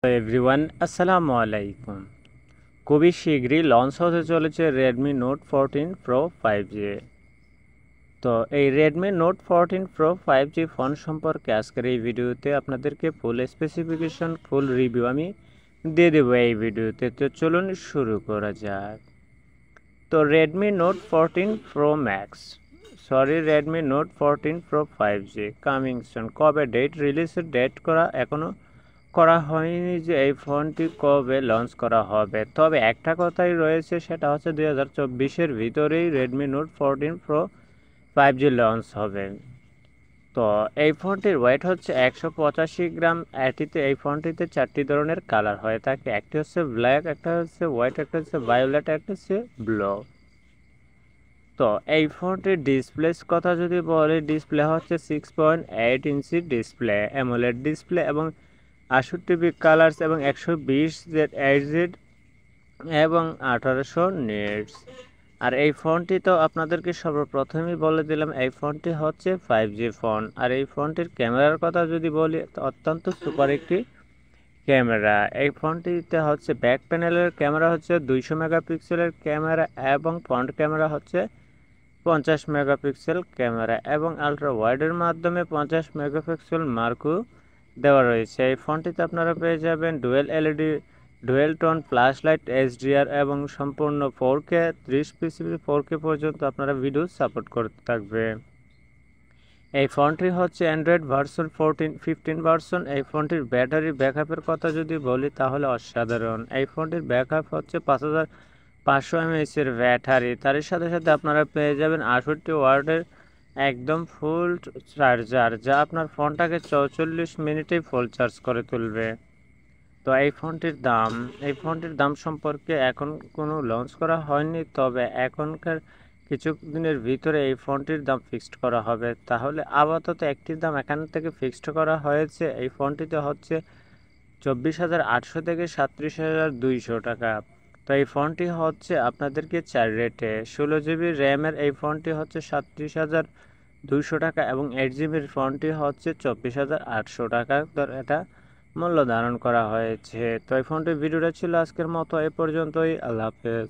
Everyone আসসালামু আলাইকুম। খুবই শীঘ্রই লঞ্চ হতে চলেছে রেডমি নোট 14 প্রো 5G। তো এই Redmi note 14 pro 5G phone সম্পর্কে আজকের এই ভিডিওতে আপনাদেরকে ফুল স্পেসিফিকেশন ফুল রিভিউ আমি দিয়ে দেবো এই ভিডিওতে। তো চলুন শুরু করা যাক। তো Redmi note 14 pro max Redmi note 14 pro 5G coming soon. কবে ডেট রিলিজের ডেট এখনও করা হয়নি যে এই ফোনটি কবে লঞ্চ করা হবে, তবে একটা কথাই রয়েছে, সেটা হচ্ছে 2024-এর ভিতরেই Redmi note 14 pro 5G launch হবে। তো এই ফোনটির ওয়েট হচ্ছে 185 গ্রাম। এই ফোনটিতে 4টি ধরনের কালার হয়ে থাকে, একটি হচ্ছে ব্ল্যাক, একটা হচ্ছে হোয়াইট, একটা হচ্ছে ভায়োলেট, একটা হচ্ছে ব্লু। তো এই ফোনটির ডিসপ্লের কথা যদি বলি, ডিসপ্লে হচ্ছে 6.8 ইঞ্চি ডিসপ্লে, অ্যামোলেড ডিসপ্লে এবং 68 কালার্স এবং 120 জেড এবং 1800 নিটস। আর এই ফোনটি তো আপনাদেরকে সর্বপ্রথমেই বলে দিলাম, এই ফোনটি হচ্ছে 5G ফোন। আর এই ফোনটির ক্যামেরার কথা যদি বলি, অত্যন্ত সুপার একটি ক্যামেরা। এই ফোনটিতে হচ্ছে ব্যাক প্যানেলের ক্যামেরা হচ্ছে 200 মেগাপিক্সেলের ক্যামেরা এবং ফ্রন্ট ক্যামেরা হচ্ছে 50 মেগাপিক্সেল ক্যামেরা এবং আলট্রা ওয়াইডের মাধ্যমে 50 মেগাপিক্সেল মার্কও দেওয়া রয়েছে। এই ফোনটিতে আপনারা পেয়ে যাবেন dual tone flash light, HDR এবং সম্পূর্ণ 4K 30 পিসিবি 4K পর্যন্ত আপনারা ভিডিও সাপোর্ট করতে থাকবে। এই ফোনটি হচ্ছে অ্যান্ড্রয়েড ভার্সন 15 ভার্সন। এই ফোনটির ব্যাটারি ব্যাকআপের কথা যদি বলি তাহলে অসাধারণ। এই ফোনটির ব্যাকআপ হচ্ছে 5500 mAh-এর ব্যাটারি। তার সাথে সাথে আপনারা পেয়ে যাবেন 68 ওয়াটের একদম ফুল চার্জার, যা আপনার ফোনটাকে 44 মিনিটেই ফুল চার্জ করে তুলবে। তো এই ফোনটির দাম সম্পর্কে এখন কোনো লঞ্চ করা হয়নি, তবে এখনকার কিছু দিনের ভিতরে এই ফোনটির দাম ফিক্সড করা হবে। তাহলে আপাতত একটির দাম এখান থেকে ফিক্সড করা হয়েছে। এই ফোনটিতে হচ্ছে 24,800 থেকে 37,200 টাকা। তো এই ফোনটি হচ্ছে আপনাদেরকে 4 রেটে। 16GB র্যামের এই ফোনটি হচ্ছে 37,200 টাকা এবং 8GB ফোনটি হচ্ছে 24,800 টাকা এটা মূল্য ধারণ করা হয়েছে। তো এই ফোনটির ভিডিওটা ছিল আজকের মতো এ পর্যন্তই। আল্লাহ হাফেজ।